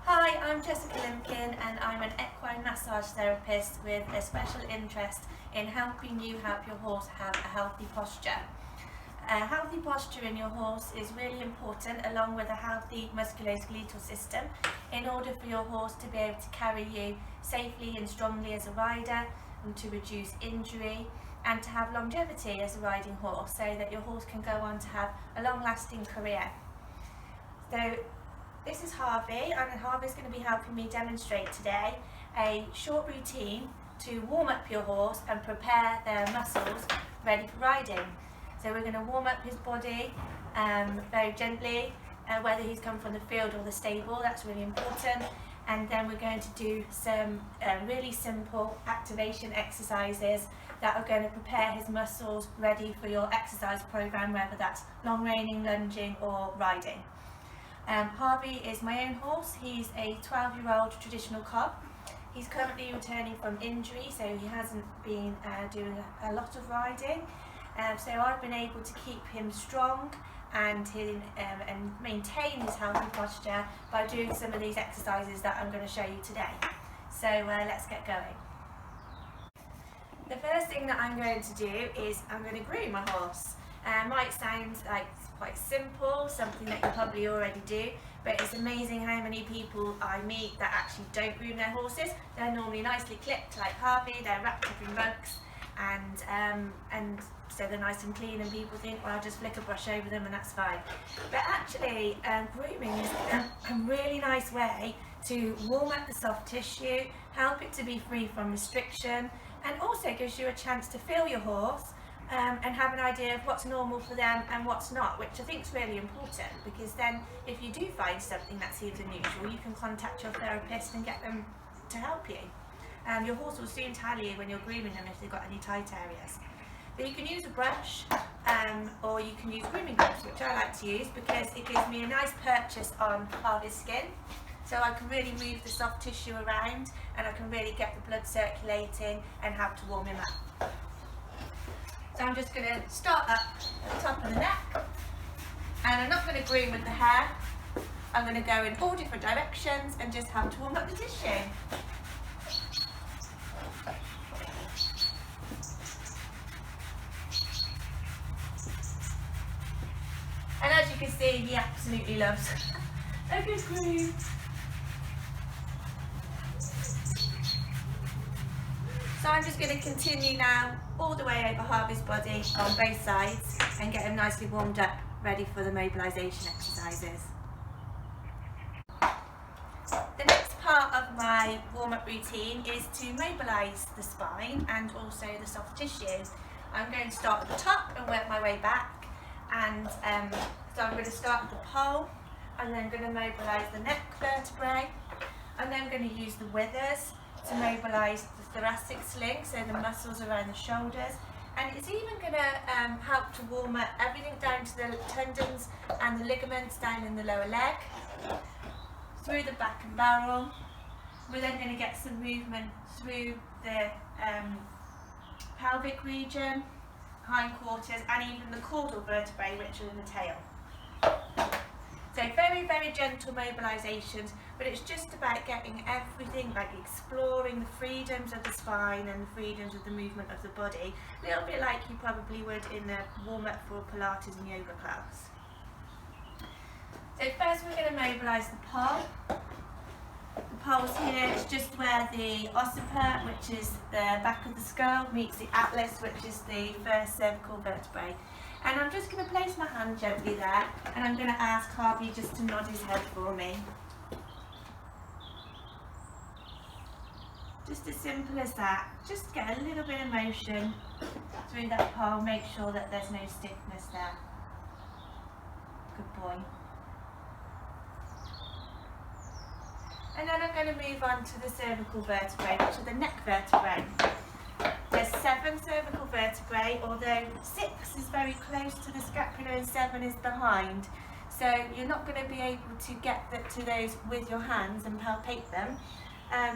Hi, I'm Jessica Limpkin and I'm an equine massage therapist with a special interest in helping you help your horse have a healthy posture. A healthy posture in your horse is really important, along with a healthy musculoskeletal system, in order for your horse to be able to carry you safely and strongly as a rider, and to reduce injury and to have longevity as a riding horse, so that your horse can go on to have a long-lasting career. So this is Harvey, and Harvey's going to be helping me demonstrate today a short routine to warm up your horse and prepare their muscles ready for riding. So we're going to warm up his body very gently, whether he's come from the field or the stable, that's really important. And then we're going to do some really simple activation exercises that are going to prepare his muscles ready for your exercise program, whether that's long reining, lunging or riding. Harvey is my own horse. He's a 12-year-old traditional cob. He's currently returning from injury, so he hasn't been doing a lot of riding. So I've been able to keep him strong and maintain his healthy posture by doing some of these exercises that I'm going to show you today. So let's get going. The first thing that I'm going to do is I'm going to groom my horse. Might sound like quite simple, something that you probably already do, but it's amazing how many people I meet that actually don't groom their horses. They're normally nicely clipped like Harvey, they're wrapped up in rugs, and so they're nice and clean, and people think, well, I'll just flick a brush over them and that's fine. But actually, grooming is a really nice way to warm up the soft tissue, help it to be free from restriction, and also gives you a chance to feel your horse and have an idea of what's normal for them and what's not, which I think is really important, because then if you do find something that seems unusual, you can contact your therapist and get them to help you. Your horse will soon tell you when you're grooming them if they've got any tight areas. But you can use a brush or you can use grooming gloves, which I like to use because it gives me a nice purchase on Harvey's skin. So I can really move the soft tissue around and I can really get the blood circulating and help to warm him up. So I'm just going to start up at the top of the neck, and I'm not going to groom with the hair. I'm going to go in all different directions and just help to warm up the tissue. And as you can see, he absolutely loves a good groom. So I'm just going to continue now all the way over Harvey's body on both sides and get him nicely warmed up, ready for the mobilisation exercises. The next part of my warm-up routine is to mobilise the spine and also the soft tissue. I'm going to start at the top and work my way back, and so I'm going to start at the pole, and then I'm going to mobilise the neck vertebrae, and then I'm going to use the withers to mobilise the thoracic sling, so the muscles around the shoulders, and it's even going to help to warm up everything down to the tendons and the ligaments down in the lower leg, through the back and barrel. We're then going to get some movement through the pelvic region, hindquarters, and even the caudal vertebrae, which are in the tail. So very, very gentle mobilisations, but it's just about getting everything, like exploring the freedoms of the spine and the freedoms of the movement of the body, a little bit like you probably would in a warm-up for Pilates and yoga class. So first we're going to mobilise the pole. The pole's here, it's just where the occiput, which is the back of the skull, meets the atlas, which is the first cervical vertebrae. And I'm just going to place my hand gently there, and I'm going to ask Harvey just to nod his head for me. Just as simple as that. Just get a little bit of motion through that pole, make sure that there's no stiffness there. Good boy. And then I'm going to move on to the cervical vertebrae, which are the neck vertebrae. There's 7 cervical vertebrae, although 6 is very close to the scapula and 7 is behind. So you're not going to be able to get to those with your hands and palpate them.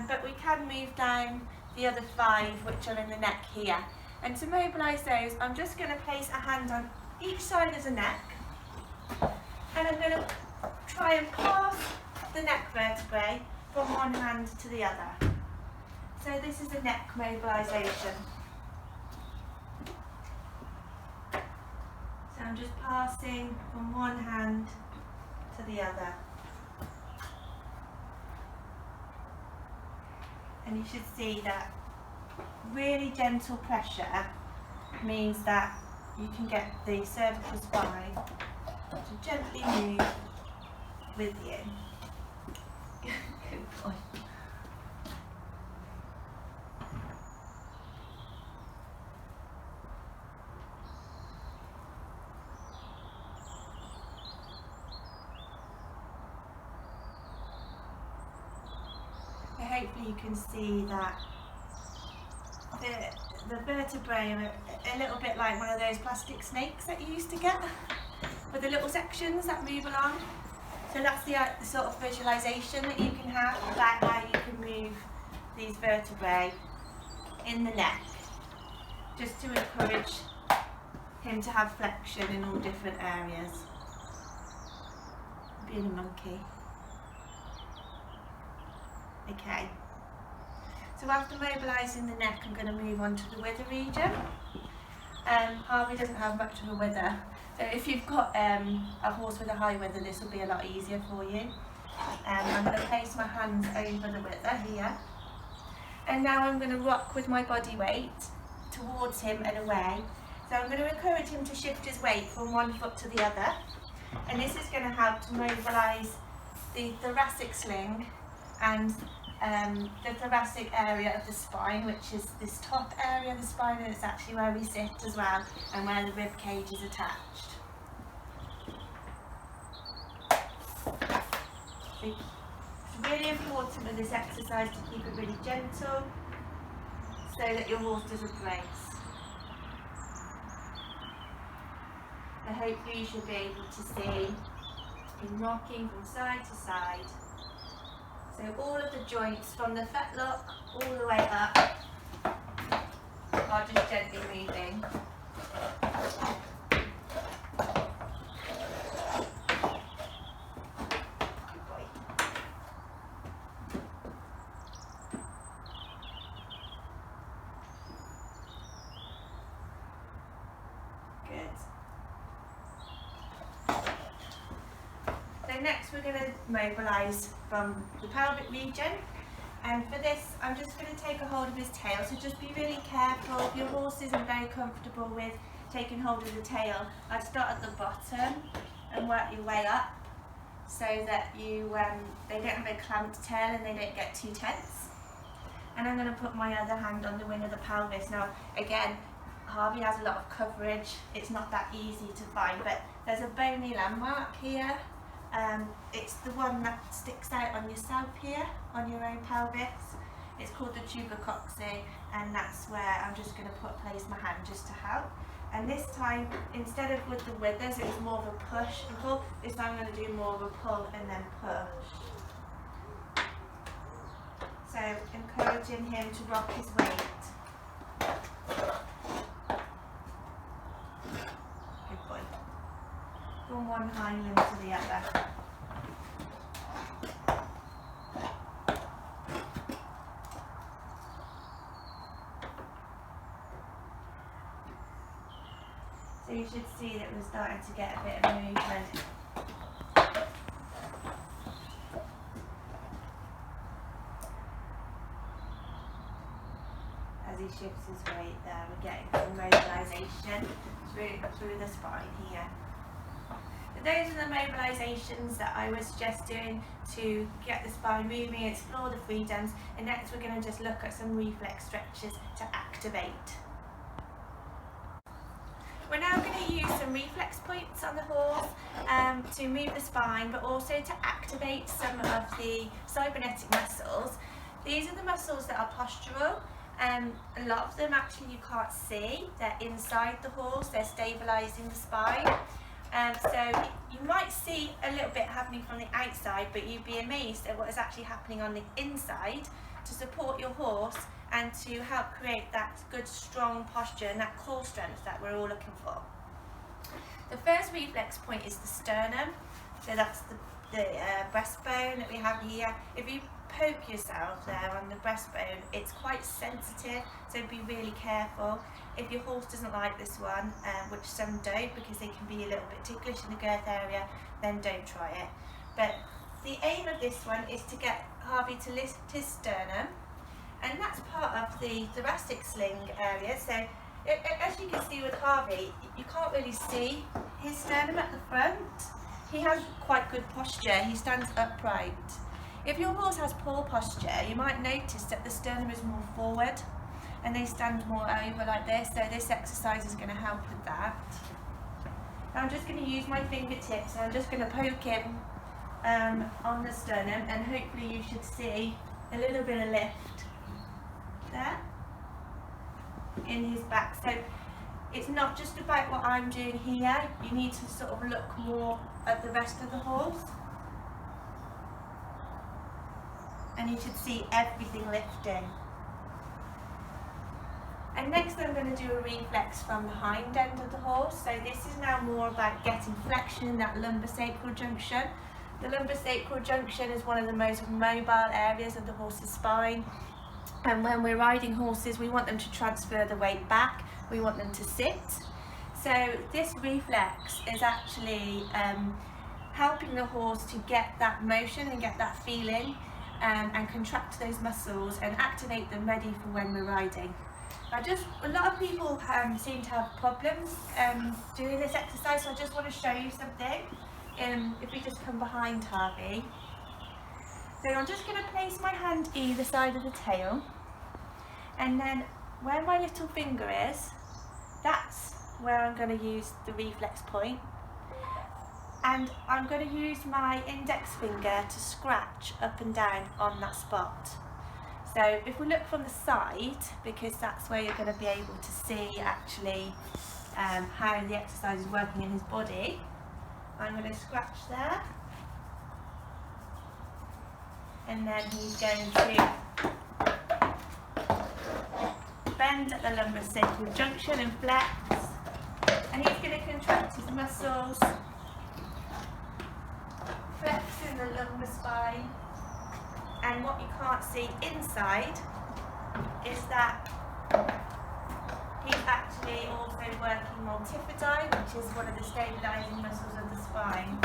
But we can move down the other 5, which are in the neck here. And to mobilise those, I'm just going to place a hand on each side of the neck, and I'm going to try and pass rock the neck vertebrae from one hand to the other. So this is a neck mobilisation. So I'm just passing from one hand to the other. And you should see that really gentle pressure means that you can get the cervical spine to gently move with you. Good boy. So hopefully you can see that the vertebrae are a little bit like one of those plastic snakes that you used to get with the little sections that move along. So that's the sort of visualisation that you can have about how you can move these vertebrae in the neck, just to encourage him to have flexion in all different areas. Being a monkey. Okay. So after mobilising the neck, I'm going to move on to the wither region. Harvey doesn't have much of a wither, so if you've got a horse with a high wither, this will be a lot easier for you. I'm going to place my hands over the wither here, and now I'm going to rock with my body weight towards him and away. So I'm going to encourage him to shift his weight from one foot to the other, and this is going to help to mobilise the thoracic sling and the thoracic area of the spine, which is this top area of the spine, and it's actually where we sit as well, and where the rib cage is attached. So it's really important with this exercise to keep it really gentle so that your horse doesn't brace. So hopefully you should be able to see him rocking from side to side. So all of the joints from the fetlock all the way up are just gently moving. Good boy. Good. So next we're going to mobilise from the pelvic region, and for this I'm just going to take a hold of his tail, so just be really careful. If your horse isn't very comfortable with taking hold of the tail, I'd start at the bottom and work your way up so that you they don't have a clamped tail and they don't get too tense. And I'm going to put my other hand on the wing of the pelvis. Now again, Harvey has a lot of coverage, it's not that easy to find, but there's a bony landmark here. It's the one that sticks out on yourself here, on your own pelvis. It's called the tubercoxy, and that's where I'm just going to place my hand just to help. And this time, instead of with the withers, it was more of a push and pull. This time I'm going to do more of a pull and then push. So encouraging him to rock his weight. Good boy. From one hind limb to the other. So you should see that we're starting to get a bit of movement. As he shifts his weight there, we're getting some mobilisation through the spine here. So those are the mobilisations that I would suggest doing to get the spine moving, explore the freedoms, and next we're going to just look at some reflex stretches to activate. We're now going to use some reflex points on the horse to move the spine, but also to activate some of the cybernetic muscles. These are the muscles that are postural. A lot of them actually you can't see, they're inside the horse, they're stabilising the spine. So you might see a little bit happening from the outside, but you'd be amazed at what is actually happening on the inside to support your horse and to help create that good strong posture and that core strength that we're all looking for. The first reflex point is the sternum, so that's the the breastbone that we have here. If you poke yourself there on the breastbone, it's quite sensitive, so be really careful. If your horse doesn't like this one, which some don't because they can be a little bit ticklish in the girth area, then don't try it. But the aim of this one is to get Harvey to lift his sternum, and that's part of the thoracic sling area. So as you can see with Harvey, you can't really see his sternum at the front. He has quite good posture, he stands upright. If your horse has poor posture, you might notice that the sternum is more forward and they stand more over like this, so this exercise is going to help with that. Now I'm just going to use my fingertips and I'm just going to poke him on the sternum, and hopefully you should see a little bit of lift there in his back. So it's not just about what I'm doing here, you need to sort of look more at the rest of the horse. And you should see everything lifting. And next I'm going to do a reflex from the hind end of the horse. So this is now more about getting flexion in that lumbosacral junction. The lumbosacral junction is one of the most mobile areas of the horse's spine. And when we're riding horses, we want them to transfer the weight back. We want them to sit. So this reflex is actually helping the horse to get that motion and get that feeling. And contract those muscles and activate them ready for when we're riding. A lot of people seem to have problems doing this exercise, so I just want to show you something. If we just come behind Harvey. So I'm just going to place my hand either side of the tail, and then where my little finger is, that's where I'm going to use the reflex point. And I'm going to use my index finger to scratch up and down on that spot. So if we look from the side, because that's where you're going to be able to see actually how the exercise is working in his body, I'm going to scratch there. And then he's going to bend at the lumbosacral junction and flex. And he's going to contract his muscles, flexing the lumbar spine, and what you can't see inside is that he's actually also working multifidi, which is one of the stabilising muscles of the spine.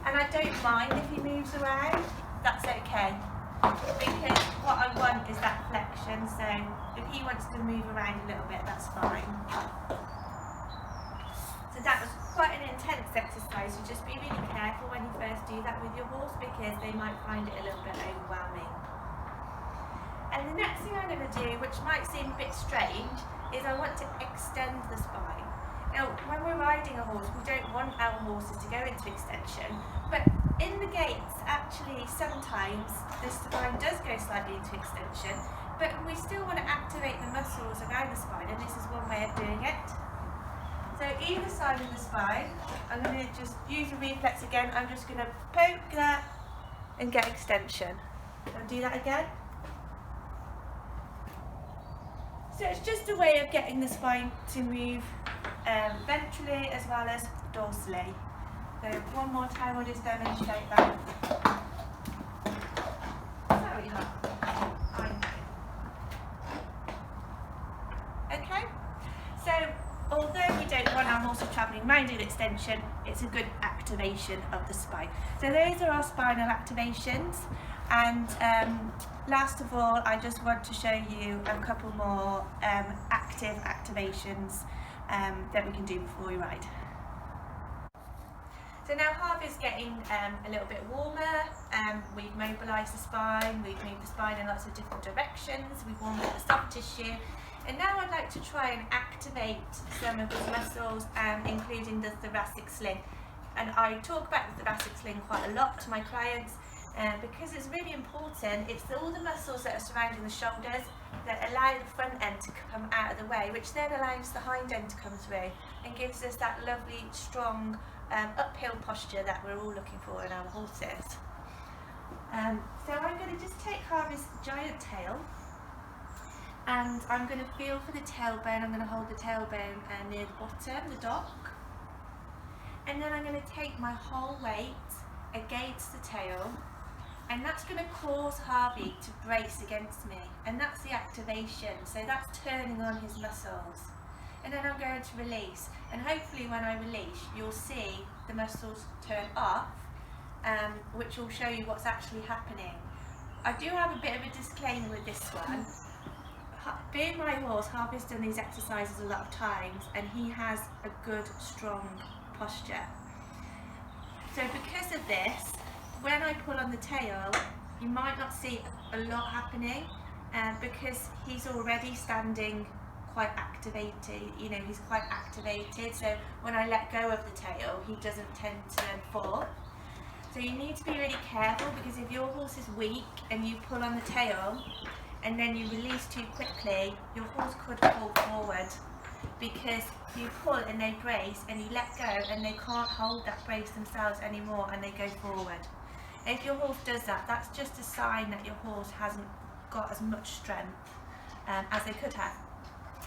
And I don't mind if he moves around, that's okay, because what I want is that flexion, so if he wants to move around a little bit, that's fine. So that was quite an intense exercise, so just be really careful when you first do that with your horse because they might find it a little bit overwhelming. And the next thing I'm going to do, which might seem a bit strange, is I want to extend the spine. Now, when we're riding a horse, we don't want our horses to go into extension, but in the gaits, actually, sometimes the spine does go slightly into extension, but we still want to activate the muscles around the spine, and this is one way of doing it. So either side of the spine, I'm going to just use a reflex again. I'm just going to poke that and get extension. I'll do that again. So it's just a way of getting the spine to move ventrally as well as dorsally. So one more time, we'll just demonstrate that. Very hard. Okay. So although we don't want our horses travelling round in extension, it's a good activation of the spine. So those are our spinal activations, and last of all I just want to show you a couple more active activations that we can do before we ride. So now Harvey's getting a little bit warmer, we've mobilised the spine, we've moved the spine in lots of different directions, we've warmed up the soft tissue. And now I'd like to try and activate some of his muscles, including the thoracic sling. And I talk about the thoracic sling quite a lot to my clients because it's really important. It's all the muscles that are surrounding the shoulders that allow the front end to come out of the way, which then allows the hind end to come through and gives us that lovely, strong uphill posture that we're all looking for in our horses. So I'm going to just take Harvey's giant tail, and I'm going to feel for the tailbone. I'm going to hold the tailbone near the bottom, the dock, and then I'm going to take my whole weight against the tail, and that's going to cause Harvey to brace against me, and that's the activation, so that's turning on his muscles. And then I'm going to release, and hopefully when I release you'll see the muscles turn off, which will show you what's actually happening. I do have a bit of a disclaimer with this one. Being my horse, Harvey's done these exercises a lot of times and he has a good strong posture. So because of this, when I pull on the tail, you might not see a lot happening because he's already standing quite activated, you know, he's quite activated, so when I let go of the tail he doesn't tend to fall. So you need to be really careful, because if your horse is weak and you pull on the tail and then you release too quickly, your horse could fall forward, because you pull and they brace and you let go and they can't hold that brace themselves anymore and they go forward. If your horse does that, that's just a sign that your horse hasn't got as much strength as they could have.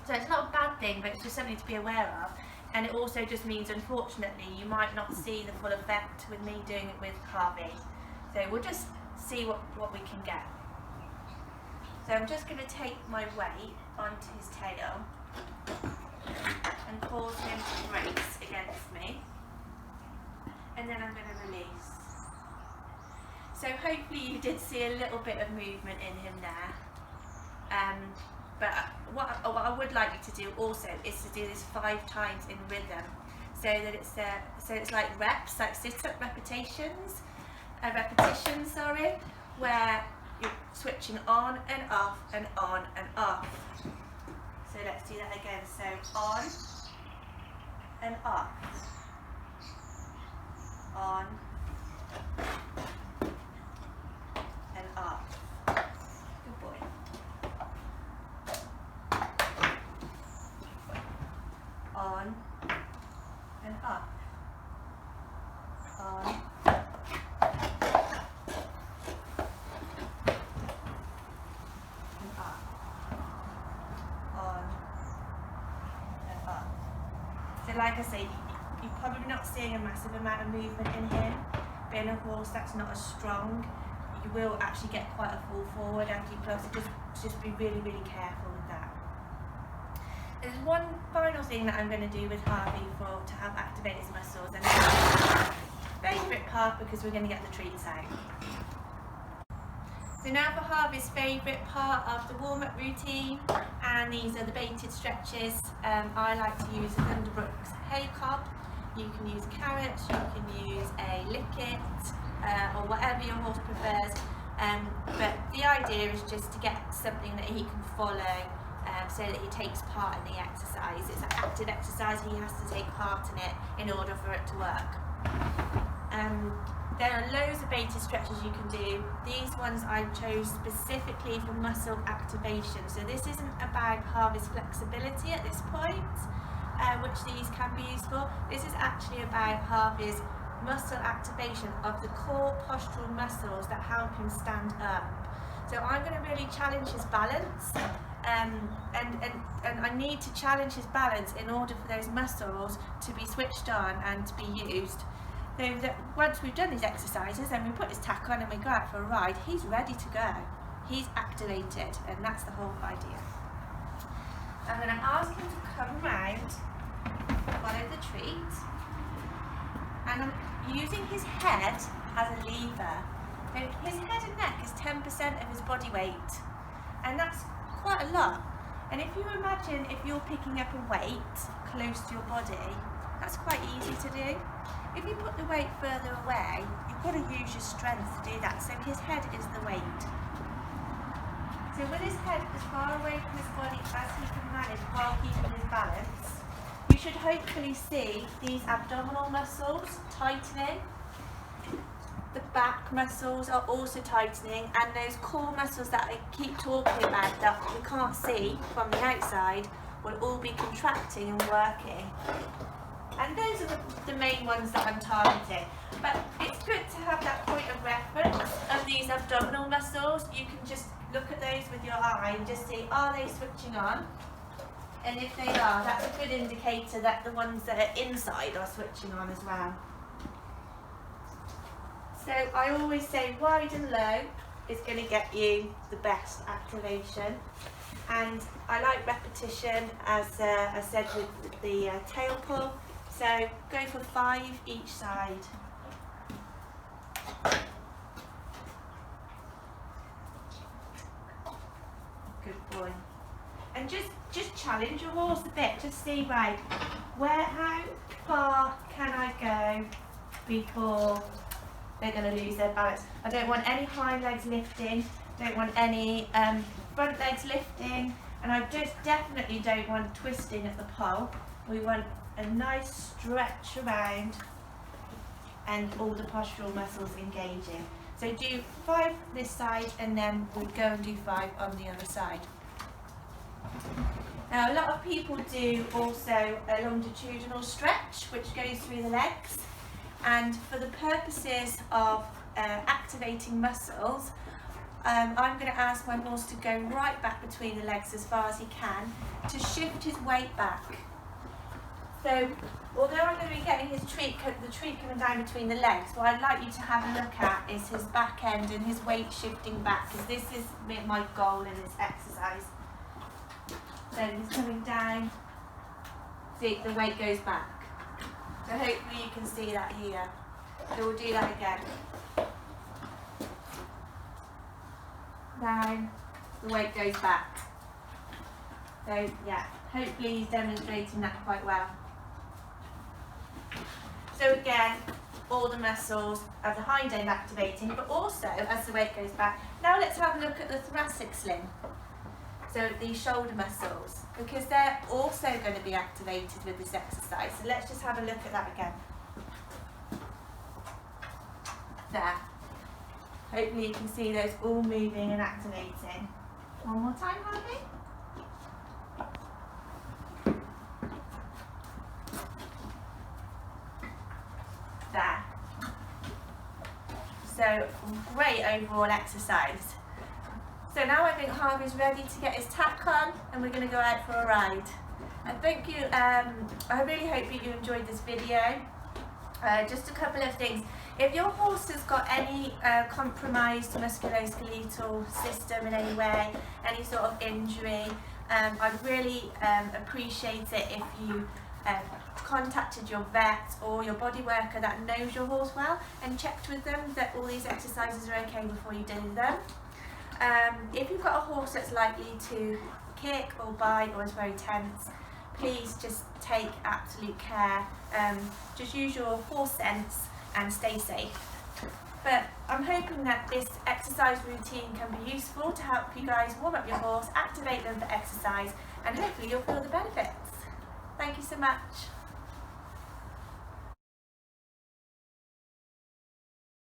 So it's not a bad thing, but it's just something to be aware of. And it also just means, unfortunately, you might not see the full effect with me doing it with Harvey. So we'll just see what we can get. So I'm just going to take my weight onto his tail and cause him to brace against me. And then I'm going to release. So hopefully you did see a little bit of movement in him there. But what I would like you to do also is to do this 5 times in rhythm, so that it's like reps, like sit-up repetitions, where you're switching on and off and on and off. So let's do that again. So on and off, on and off. Good boy. On and up, on and up, on and up. So like I say, you're probably not seeing a massive amount of movement in him. Being a horse that's not as strong, you will actually get quite a fall forward after you pull, so just be really, really careful with that. There's one final thing that I'm going to do with Harvey to help activate his muscles, and it's my favourite part because we're going to get the treats out. So now for Harvey's favourite part of the warm-up routine, and these are the baited stretches. I like to use a Thunderbrooks hay cob. You can use carrots, you can use a licket, or whatever your horse prefers. But the idea is just to get something that he can follow, so that he takes part in the exercise. It's an active exercise, he has to take part in it in order for it to work. There are loads of baited stretches you can do. These ones I chose specifically for muscle activation. So this isn't about Harvey's flexibility at this point, which these can be used for. This is actually about Harvey's muscle activation of the core postural muscles that help him stand up. So I'm going to really challenge his balance, and I need to challenge his balance in order for those muscles to be switched on and to be used. So that once we've done these exercises and we put his tack on and we go out for a ride, he's ready to go. He's activated, and that's the whole idea. I'm going to ask him to come round, follow the treat, and I'm using his head as a lever. So his head and neck is 10% of his body weight, and that's quite a lot. And if you imagine if you're picking up a weight close to your body, that's quite easy to do. If you put the weight further away, you've got to use your strength to do that. So his head is the weight. So with his head as far away from his body as he can manage while keeping his balance, you should hopefully see these abdominal muscles tightening. The back muscles are also tightening, and those core muscles that I keep talking about that we can't see from the outside will all be contracting and working. And those are the main ones that I'm targeting. But it's good to have that point of reference of these abdominal muscles. You can just look at those with your eye and just see, are they switching on? And if they are, that's a good indicator that the ones that are inside are switching on as well. So I always say wide and low is going to get you the best activation, and I like repetition, as I said with the tail pull, so go for 5 each side. Good boy. And just challenge your horse a bit, just see, right, how far can I go before they're going to lose their balance. I don't want any hind legs lifting, don't want any front legs lifting, and I definitely don't want twisting at the pole. We want a nice stretch around and all the postural muscles engaging. So do 5 this side, and then we'll go and do 5 on the other side. Now, a lot of people do also a longitudinal stretch, which goes through the legs. And for the purposes of activating muscles, I'm going to ask my horse to go right back between the legs as far as he can to shift his weight back. So, although I'm going to be getting the treat coming down between the legs, what I'd like you to have a look at is his back end and his weight shifting back, because this is my goal in this exercise. So he's coming down, see, the weight goes back. So hopefully you can see that here. So we'll do that again. Down, the weight goes back. So yeah, hopefully he's demonstrating that quite well. So again, all the muscles of the hind end activating, but also as the weight goes back. Now let's have a look at the thoracic sling. So these shoulder muscles, because they're also going to be activated with this exercise. So let's just have a look at that again. There. Hopefully you can see those all moving and activating. One more time, Harvey. There. So great overall exercise. So now I think Harvey's ready to get his tack on, and we're going to go out for a ride. And thank you, I really hope that you enjoyed this video. Just a couple of things. If your horse has got any compromised musculoskeletal system in any way, any sort of injury, I'd really appreciate it if you contacted your vet or your body worker that knows your horse well and checked with them that all these exercises are okay before you do them. If you've got a horse that's likely to kick or bite or is very tense, please just take absolute care. Just use your horse sense and stay safe. But I'm hoping that this exercise routine can be useful to help you guys warm up your horse, activate them for exercise, and hopefully you'll feel the benefits. Thank you so much.